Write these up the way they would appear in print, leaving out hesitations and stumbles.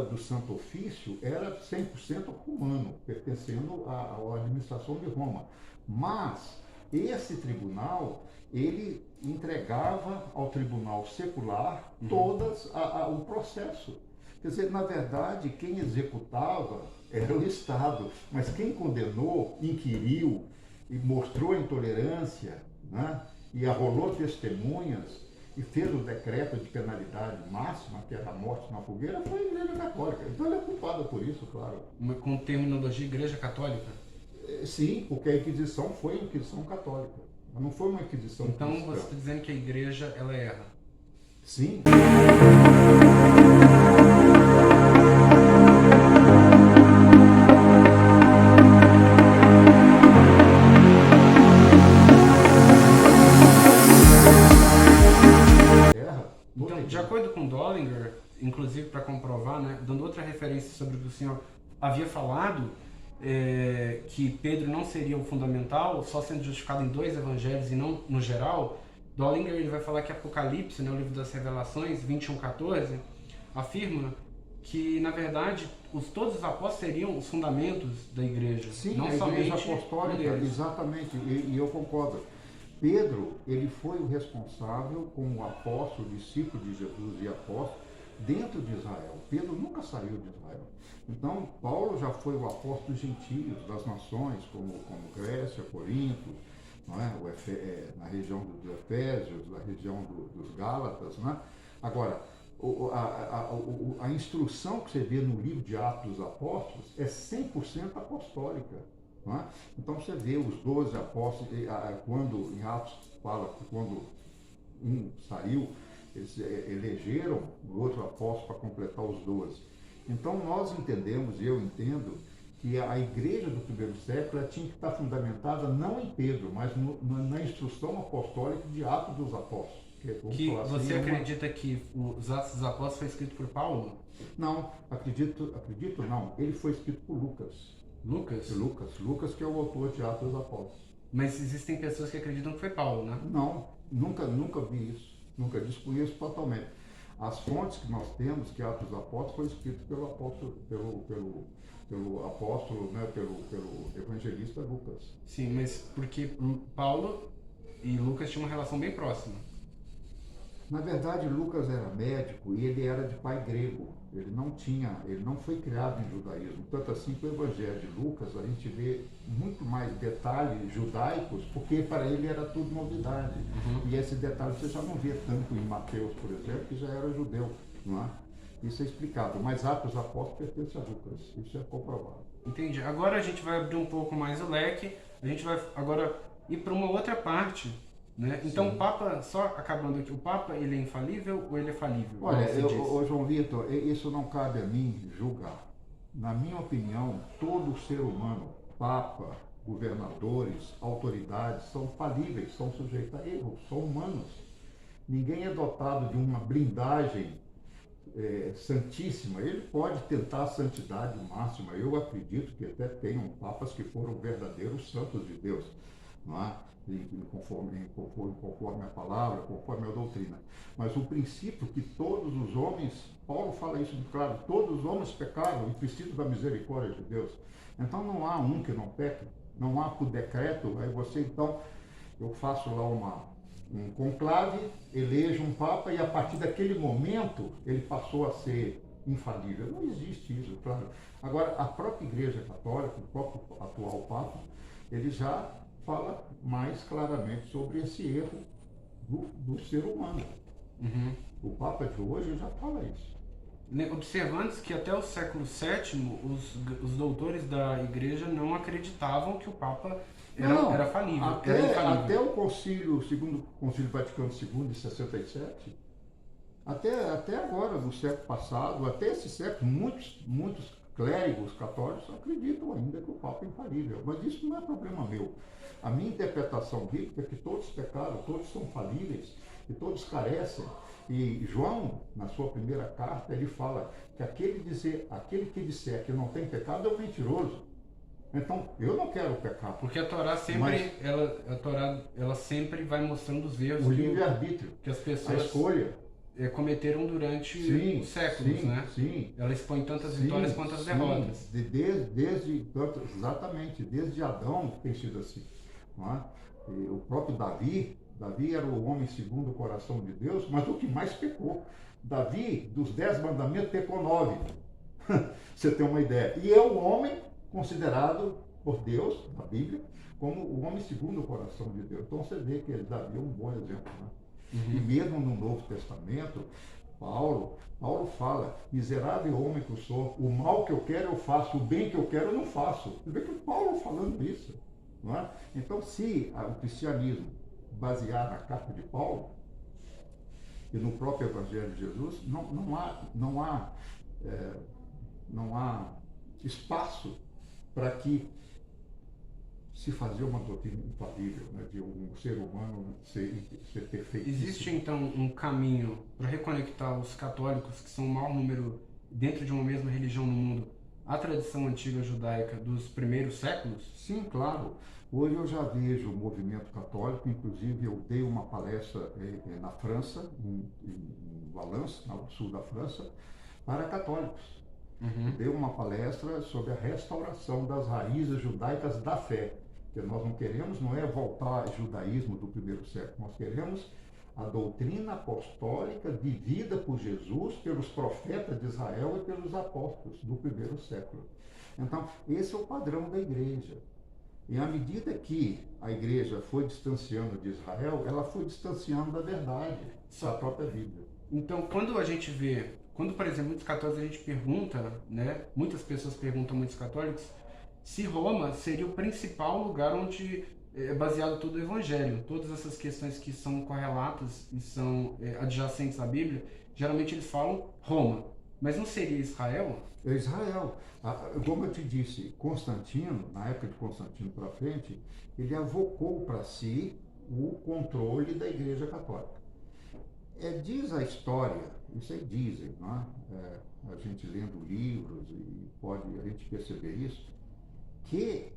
do Santo Ofício era 100% romano, pertencendo à administração de Roma. Mas esse tribunal, ele entregava ao tribunal secular todas o processo. Quer dizer, na verdade, quem executava era o Estado, mas quem condenou, inquiriu e mostrou intolerância, né, e arrolou testemunhas e fez o decreto de penalidade máxima, que era a morte na fogueira, foi a Igreja Católica. Então ela é culpada por isso, claro. Com terminologia Igreja Católica? Sim, porque a Inquisição foi a Inquisição Católica. Não foi uma Inquisição Então cristã. você está dizendo que a Igreja, ela erra? Sim. Então, de acordo com Dollinger, inclusive para comprovar, né, dando outra referência sobre o que o senhor havia falado, que Pedro não seria o fundamental, só sendo justificado em 2 evangelhos e não no geral, Dollinger ele vai falar que Apocalipse, né, o livro das Revelações, 21:14, afirma que, na verdade, todos os apóstolos seriam os fundamentos da igreja. Sim, não a somente Igreja Apostólica, exatamente, e eu concordo. Pedro, ele foi o responsável como apóstolo, discípulo de Jesus e apóstolo, dentro de Israel. Pedro nunca saiu de Israel. Então, Paulo já foi o apóstolo dos gentios, das nações, como Grécia, Corinto, não é? Na região dos Efésios, na região dos Gálatas. Não é? Agora, a instrução que você vê no livro de Atos dos Apóstolos é 100% apostólica. Não é? Então você vê os 12 apóstolos, quando em Atos fala que quando um saiu, eles elegeram o outro apóstolo para completar os 12. Então nós entendemos, e eu entendo, que a igreja do primeiro século tinha que estar fundamentada não em Pedro, mas na instrução apostólica de Atos dos Apóstolos. Que você acredita que os Atos dos Apóstolos foi escrito por Paulo? Não, acredito não. Ele foi escrito por Lucas. Lucas, que é o autor de Atos dos Apóstolos. Mas existem pessoas que acreditam que foi Paulo, né? Não, nunca vi isso. Nunca desconheço totalmente. As fontes que nós temos, que Atos dos Apóstolos, foi escrito pelo apóstolo, pelo apóstolo, né, pelo evangelista Lucas. Sim, mas porque Paulo e Lucas tinham uma relação bem próxima. Na verdade, Lucas era médico e ele era de pai grego. Ele não foi criado em judaísmo. Tanto assim que o Evangelho de Lucas, a gente vê muito mais detalhes judaicos, porque para ele era tudo novidade. E esse detalhe você já não vê tanto em Mateus, por exemplo, que já era judeu. Não é? Isso é explicado. Mas Atos dos Apóstolos pertence a Lucas. Isso é comprovado. Entendi. Agora a gente vai abrir um pouco mais o leque. A gente vai agora ir para uma outra parte. Né? Então, o Papa, só acabando aqui, o Papa ele é infalível ou ele é falível? Olha, João Vitor, isso não cabe a mim julgar. Na minha opinião, todo ser humano, Papa, governadores, autoridades, são falíveis, são sujeitos a erros, são humanos. Ninguém é dotado de uma blindagem santíssima. Ele pode tentar a santidade máxima. Eu acredito que até tenham papas que foram verdadeiros santos de Deus, não é? Conforme a palavra, conforme a doutrina. Mas o princípio que todos os homens, Paulo fala isso muito claro, todos os homens pecaram e precisam da misericórdia de Deus. Então não há um que não peque, não há por decreto, aí você então, eu faço lá um conclave, elejo um papa e a partir daquele momento ele passou a ser infalível. Não existe isso, claro. Agora, a própria Igreja Católica, o próprio atual papa, ele já fala mais claramente sobre esse erro do ser humano. O Papa de hoje já fala isso. Observando que até o século VII, os doutores da Igreja não acreditavam que o Papa era falível. Até o segundo Concílio Vaticano II, de 67, até agora, no século passado, até esse século, muitos clérigos católicos acreditam ainda que o Papa é infalível. Mas isso não é problema meu. A minha interpretação bíblica é que todos pecaram, todos são falíveis e todos carecem. E João, na sua primeira carta, ele fala que aquele que disser que não tem pecado é um mentiroso. Então, eu não quero pecar. Porque a Torá sempre, ela sempre vai mostrando os erros. O livre-arbítrio, que as pessoas... a escolha. cometeram durante os séculos, né? Sim. Ela expõe tantas vitórias quanto as derrotas. Exatamente, desde Adão tem sido assim. Não é? E o próprio Davi era o homem segundo o coração de Deus, mas o que mais pecou. Davi, dos 10 mandamentos, pecou 9. Você tem uma ideia. E é o homem considerado por Deus, na Bíblia, como o homem segundo o coração de Deus. Então você vê que Davi é um bom exemplo. Né? E mesmo no Novo Testamento, Paulo fala: miserável homem que eu sou, o mal que eu quero eu faço, o bem que eu quero eu não faço. Você vê que o Paulo falando isso. Não é? Então, se o cristianismo basear na carta de Paulo e no próprio Evangelho de Jesus, não há espaço para que se fazer uma doutrina infalível, né, de um ser humano ser perfeito. Existe então um caminho para reconectar os católicos, que são o maior número dentro de uma mesma religião no mundo, à tradição antiga judaica dos primeiros séculos? Sim, claro. Hoje eu já vejo o movimento católico, inclusive eu dei uma palestra na França, em Valence, no sul da França, para católicos. Dei uma palestra sobre a restauração das raízes judaicas da fé. Que nós não queremos, não é voltar ao judaísmo do primeiro século, nós queremos a doutrina apostólica vivida por Jesus, pelos profetas de Israel e pelos apóstolos do primeiro século. Então, esse é o padrão da igreja. E à medida que a igreja foi distanciando de Israel, ela foi distanciando da verdade, da própria Bíblia. Então, quando, por exemplo, muitos católicos, a gente pergunta, né, muitas pessoas perguntam a muitos católicos, se Roma seria o principal lugar onde é baseado todo o Evangelho. Todas essas questões que são correlatas e são adjacentes à Bíblia, geralmente eles falam Roma. Mas não seria Israel? É Israel. Como eu te disse, Constantino, na época de Constantino para frente, ele avocou para si o controle da Igreja Católica. Diz a história, isso aí dizem, não é? A gente lendo livros e pode a gente perceber isso, que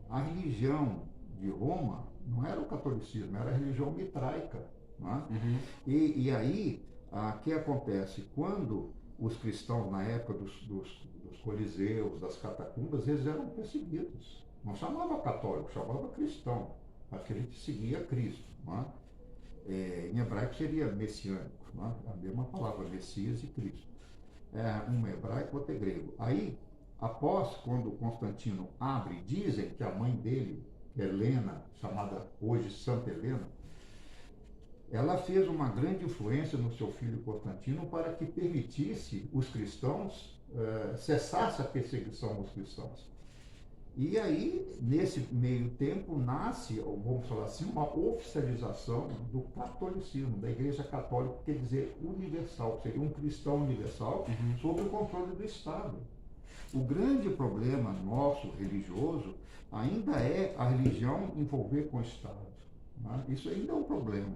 a religião de Roma não era o catolicismo, era a religião mitraica. Não é? E aí, o que acontece? Quando os cristãos, na época dos coliseus, das catacumbas, eles eram perseguidos. Não chamava católico, chamava cristão, porque a gente seguia Cristo. Não é? Em hebraico seria messiânico, não é? A mesma palavra, Messias e Cristo. Um hebraico, outro é grego. Aí, após, quando Constantino abre, dizem que a mãe dele, Helena, chamada hoje Santa Helena, ela fez uma grande influência no seu filho Constantino para que permitisse os cristãos, cessasse a perseguição aos cristãos. E aí, nesse meio tempo, nasce, vamos falar assim, uma oficialização do catolicismo, da Igreja Católica, quer dizer, universal, seria um cristão universal, sob o controle do Estado. O grande problema nosso, religioso, ainda é a religião envolver com o Estado. Né? Isso ainda é um problema,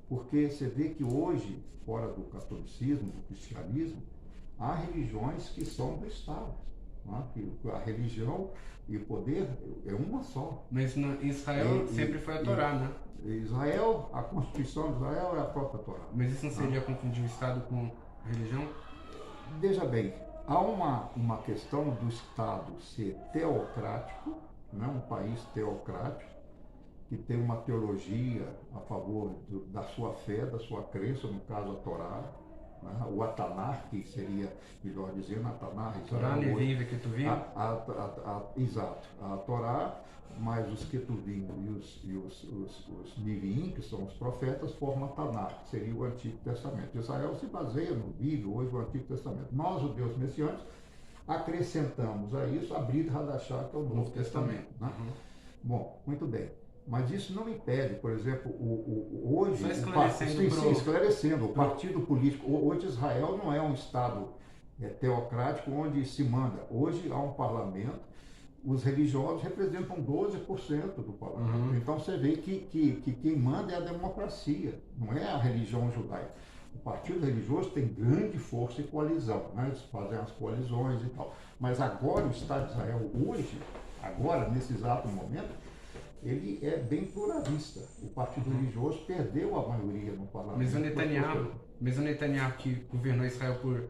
porque você vê que hoje, fora do catolicismo, do cristianismo, há religiões que são do Estado. Né? Que a religião e o poder é uma só. Mas em Israel sempre foi a Torá, né? Israel, a Constituição de Israel é a própria Torá. Mas isso não seria confundir o Estado com religião? Veja bem, há uma questão do Estado ser teocrático, né? Um país teocrático, que tem uma teologia a favor da sua fé, da sua crença, no caso a Torá, né? O Atanar, que seria, melhor dizendo, Atanar, Torá, Nevim, Ketuvim. Exato, a Torá, mais os Ketuvim e os Nevim, que são os profetas, formam a Tanar, que seria o Antigo Testamento. Israel se baseia no Bíblia, hoje o Antigo Testamento. Nós, os judeus messiânicos, acrescentamos a isso a Brit Hadashah, que é o Novo Testamento. Né? Bom, muito bem. Mas isso não impede, por exemplo, hoje, esclarecendo, o partido político, hoje Israel não é um Estado teocrático onde se manda. Hoje há um parlamento, os religiosos representam 12% do parlamento. Então você vê que quem manda é a democracia, não é a religião judaica. O partido religioso tem grande força e coalizão, né? Eles fazem as coalizões e tal. Mas agora o Estado de Israel, hoje, agora, nesse exato momento, ele é bem pluralista. O partido religioso perdeu a maioria no parlamento. Mas o Netanyahu, Mesmo Netanyahu, que governou Israel por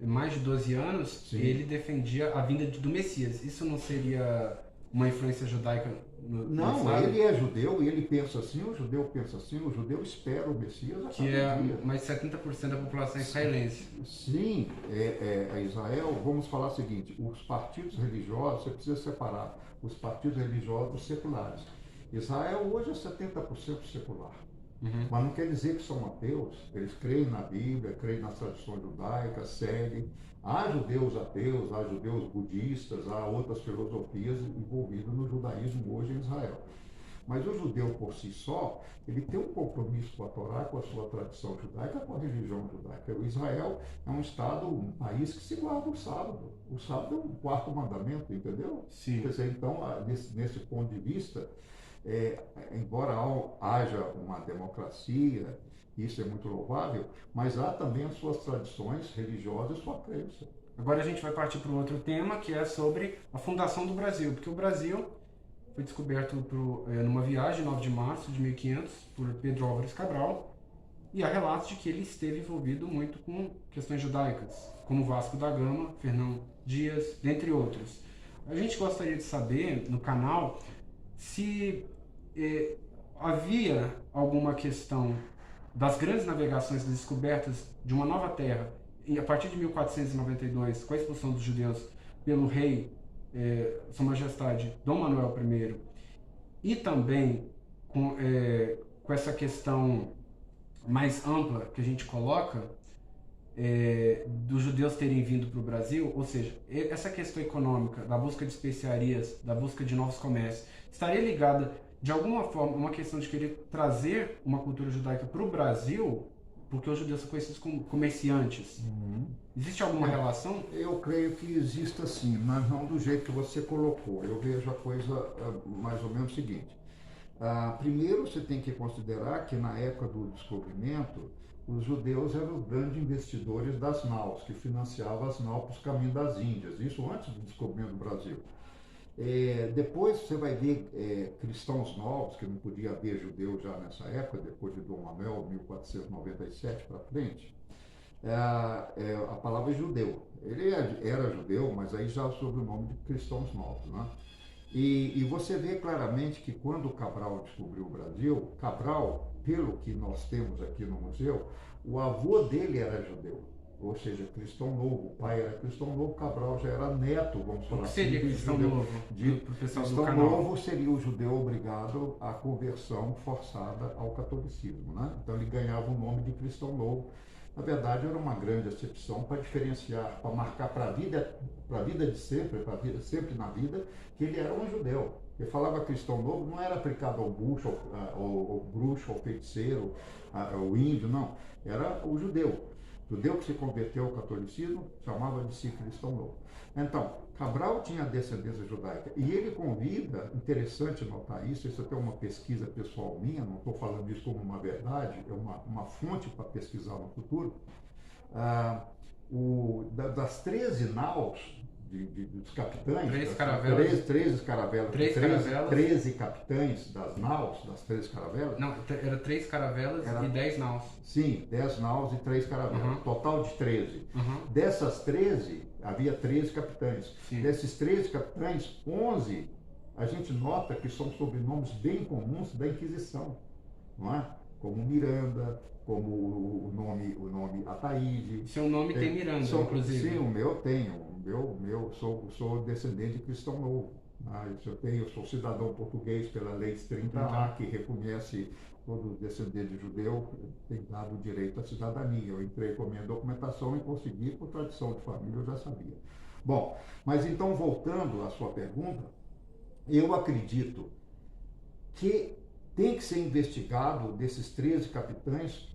mais de 12 anos, Sim. ele defendia a vinda do Messias. Isso não seria uma influência judaica no Não, Estado? ele é judeu e ele pensa assim, o judeu pensa assim, o judeu espera o Messias a Que cada é dia. mais de 70% da população israelense. Sim, a Israel, vamos falar o seguinte, os partidos religiosos, você precisa separar os partidos religiosos dos seculares. Israel hoje é 70% secular. Uhum. Mas não quer dizer que são ateus, eles creem na Bíblia, creem nas tradições judaicas, seguem. Há judeus ateus, há judeus budistas, há outras filosofias envolvidas no judaísmo hoje em Israel. Mas o judeu por si só, ele tem um compromisso com a Torá, com a sua tradição judaica, com a religião judaica. O Israel é um estado, um país que se guarda o sábado. O sábado é um quarto mandamento, entendeu? Sim. Quer dizer, então, nesse ponto de vista, embora haja uma democracia, isso é muito louvável, mas há também as suas tradições religiosas e sua crença. Agora a gente vai partir para um outro tema, que é sobre a fundação do Brasil, porque o Brasil foi descoberto numa viagem, 9 de março de 1500, por Pedro Álvares Cabral, e há relatos de que ele esteve envolvido muito com questões judaicas, como Vasco da Gama, Fernão Dias, dentre outros. A gente gostaria de saber, no canal, se havia alguma questão das grandes navegações, das descobertas de uma nova terra, e a partir de 1492, com a expulsão dos judeus pelo rei, Sua Majestade Dom Manuel I, e também com essa questão mais ampla que a gente coloca, dos judeus terem vindo para o Brasil, ou seja, essa questão econômica, da busca de especiarias, da busca de novos comércios, estaria ligada de alguma forma a uma questão de querer trazer uma cultura judaica para o Brasil, porque os judeus são conhecidos como comerciantes. Uhum. Existe alguma relação? Eu creio que exista sim, mas não do jeito que você colocou. Eu vejo a coisa mais ou menos o seguinte. Primeiro, você tem que considerar que na época do descobrimento, os judeus eram os grandes investidores das naus, que financiavam as naus para os caminhos das Índias, isso antes do descobrimento do Brasil. Depois você vai ver cristãos novos, que não podia haver judeu já nessa época, depois de Dom Manuel, 1497 para frente. A palavra é judeu. Ele era judeu, mas aí já sob o nome de cristãos novos, né? E você vê claramente que quando Cabral descobriu o Brasil, Cabral, pelo que nós temos aqui no museu, o avô dele era judeu, ou seja, cristão novo. O pai era cristão novo, Cabral já era neto, vamos falar assim. O que seria cristão novo? Cristão novo seria o judeu obrigado à conversão forçada ao catolicismo, né? Então ele ganhava o nome de cristão novo. Na verdade, era uma grande acepção para diferenciar, para marcar para a vida de sempre, para a vida sempre na vida, que ele era um judeu. Ele falava cristão novo, não era aplicado ao bucho, ao bruxo, ao feiticeiro, ao índio, não. Era o judeu. O judeu que se converteu ao catolicismo chamava de si cristão novo. Então, Cabral tinha descendência judaica e ele convida, interessante notar isso até é uma pesquisa pessoal minha, não estou falando isso como uma verdade, é uma fonte para pesquisar no futuro. Das 13 naus dos capitães, 13 caravelas, 13 capitães das naus, das 13 caravelas. Não, era 3 caravelas e 10 naus. Sim, 10 naus e 3 caravelas, total de 13. Dessas 13, havia 13 capitães. Sim. Desses 13 capitães, 11, a gente nota que são sobrenomes bem comuns da Inquisição, não é? Como Miranda, como o nome Ataíde. Seu nome tem Miranda, inclusive. Sim, o meu tem. Sou descendente de cristão novo. Eu sou cidadão português pela Lei 30A, que reconhece todo descendente judeu, tem dado o direito à cidadania. Eu entrei com a minha documentação e consegui, por tradição de família, eu já sabia. Bom, mas então, voltando à sua pergunta, eu acredito que tem que ser investigado desses 13 capitães